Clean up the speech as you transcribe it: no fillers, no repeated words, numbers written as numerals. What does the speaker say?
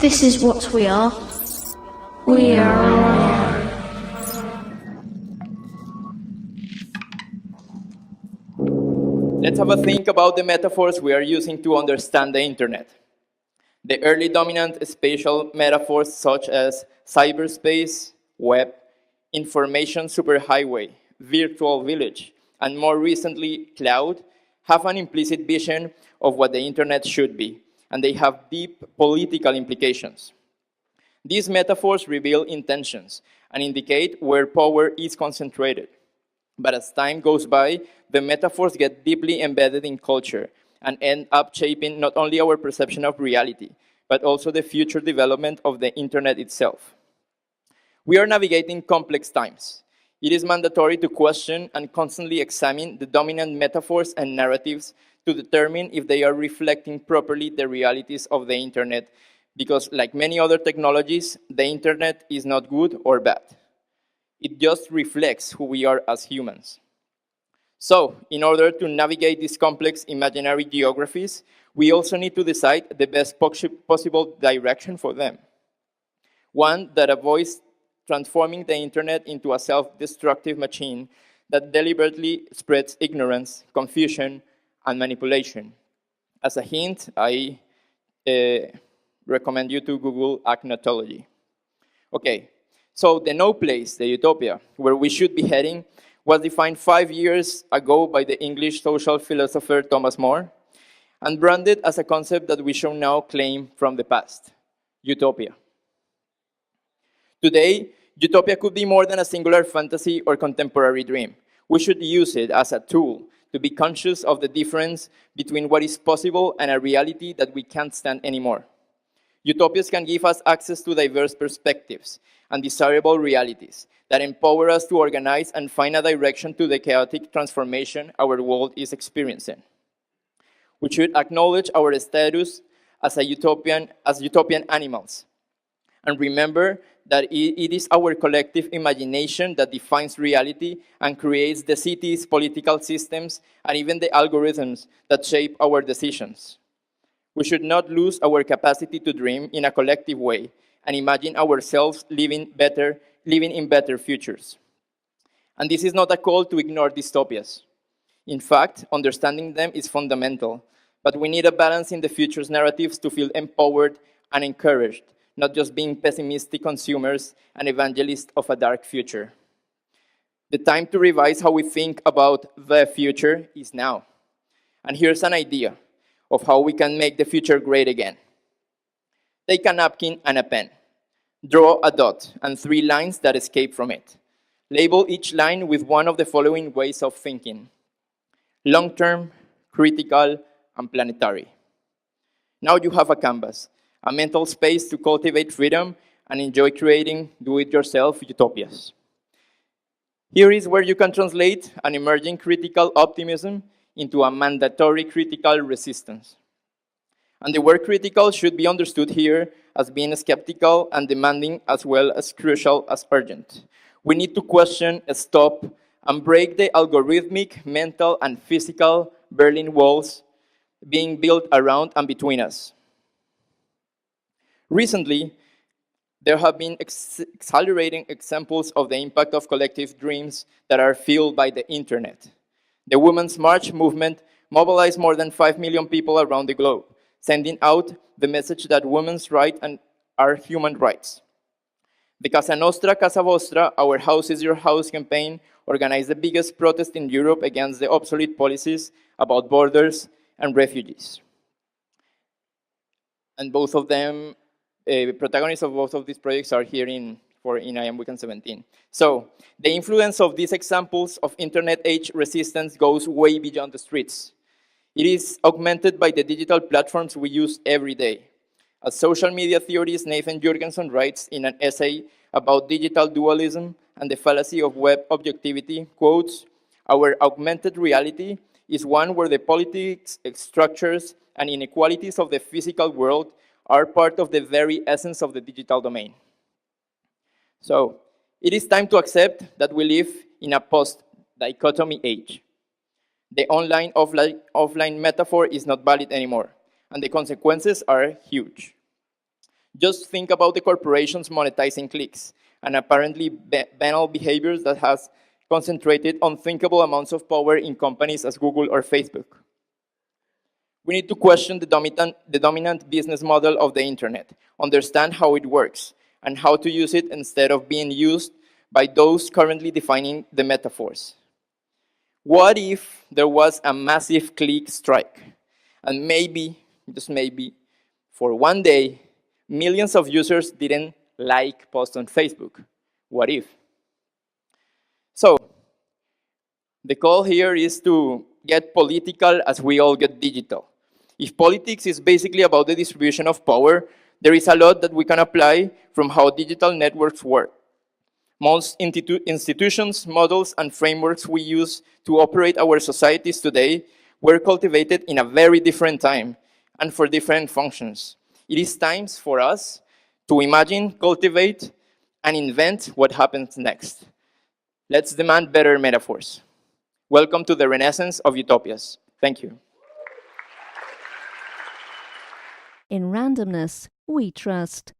This is what we are. We are. Let's have a think about the metaphors we are using to understand the internet. The early dominant spatial metaphors such as cyberspace, web, information superhighway, virtual village, and more recently, cloud, have an implicit vision of what the internet should be, and they have deep political implications. These metaphors reveal intentions and indicate where power is concentrated. But as time goes by, the metaphors get deeply embedded in culture and end up shaping not only our perception of reality, but also the future development of the internet itself. We are navigating complex times. It is mandatory to question and constantly examine the dominant metaphors and narratives to determine if they are reflecting properly the realities of the internet, because like many other technologies, the internet is not good or bad. It just reflects who we are as humans. So, in order to navigate these complex imaginary geographies, we also need to decide the best possible direction for them. One that avoids transforming the internet into a self-destructive machine that deliberately spreads ignorance, confusion, and manipulation. As a hint, I recommend you to Google acknowledgology. Okay, so the no place, the utopia, where we should be heading, was defined 5 years ago by the English social philosopher Thomas More and branded as a concept that we shall now claim from the past, utopia. Today, utopia could be more than a singular fantasy or contemporary dream. We should use it as a tool to be conscious of the difference between what is possible and a reality that we can't stand anymore. Utopias can give us access to diverse perspectives and desirable realities that empower us to organize and find a direction to the chaotic transformation our world is experiencing. We should acknowledge our status as utopian animals and remember that it is our collective imagination that defines reality and creates the cities, political systems, and even the algorithms that shape our decisions. We should not lose our capacity to dream in a collective way and imagine ourselves living in better futures. And this is not a call to ignore dystopias. In fact, understanding them is fundamental, but we need a balance in the future's narratives to feel empowered and encouraged, not just being pessimistic consumers and evangelists of a dark future. The time to revise how we think about the future is now. And here's an idea of how we can make the future great again. Take a napkin and a pen. Draw a dot and 3 lines that escape from it. Label each line with one of the following ways of thinking: long-term, critical, and planetary. Now you have a canvas, a mental space to cultivate freedom and enjoy creating do-it-yourself utopias. Here is where you can translate an emerging critical optimism into a mandatory critical resistance. And the word critical should be understood here as being skeptical and demanding as well as crucial as urgent. We need to question, stop, and break the algorithmic, mental, and physical Berlin walls being built around and between us. Recently, there have been accelerating examples of the impact of collective dreams that are fueled by the internet. The Women's March movement mobilized more than 5 million people around the globe, sending out the message that women's rights are human rights. The Casa Nostra, Casa Vostra, Our House is Your House campaign organized the biggest protest in Europe against the obsolete policies about borders and refugees. And both of them, protagonists of both of these projects are here in IAM Weekend 17. So, the influence of these examples of internet age resistance goes way beyond the streets. It is augmented by the digital platforms we use every day. As social media theorist Nathan Jurgensen writes in an essay about digital dualism and the fallacy of web objectivity, quotes, "Our augmented reality is one where the politics, structures, and inequalities of the physical world are part of the very essence of the digital domain." So, it is time to accept that we live in a post-dichotomy age. The online-offline metaphor is not valid anymore, and the consequences are huge. Just think about the corporations monetizing clicks and apparently banal behaviors that has concentrated unthinkable amounts of power in companies as Google or Facebook. We need to question the dominant business model of the internet, understand how it works, and how to use it instead of being used by those currently defining the metaphors. What if there was a massive click strike? And maybe, just maybe, for one day, millions of users didn't like posts on Facebook. What if? So, the call here is to get political as we all get digital. If politics is basically about the distribution of power, there is a lot that we can apply from how digital networks work. Most institutions, models, and frameworks we use to operate our societies today were cultivated in a very different time and for different functions. It is time for us to imagine, cultivate, and invent what happens next. Let's demand better metaphors. Welcome to the Renaissance of Utopias. Thank you. In randomness, we trust.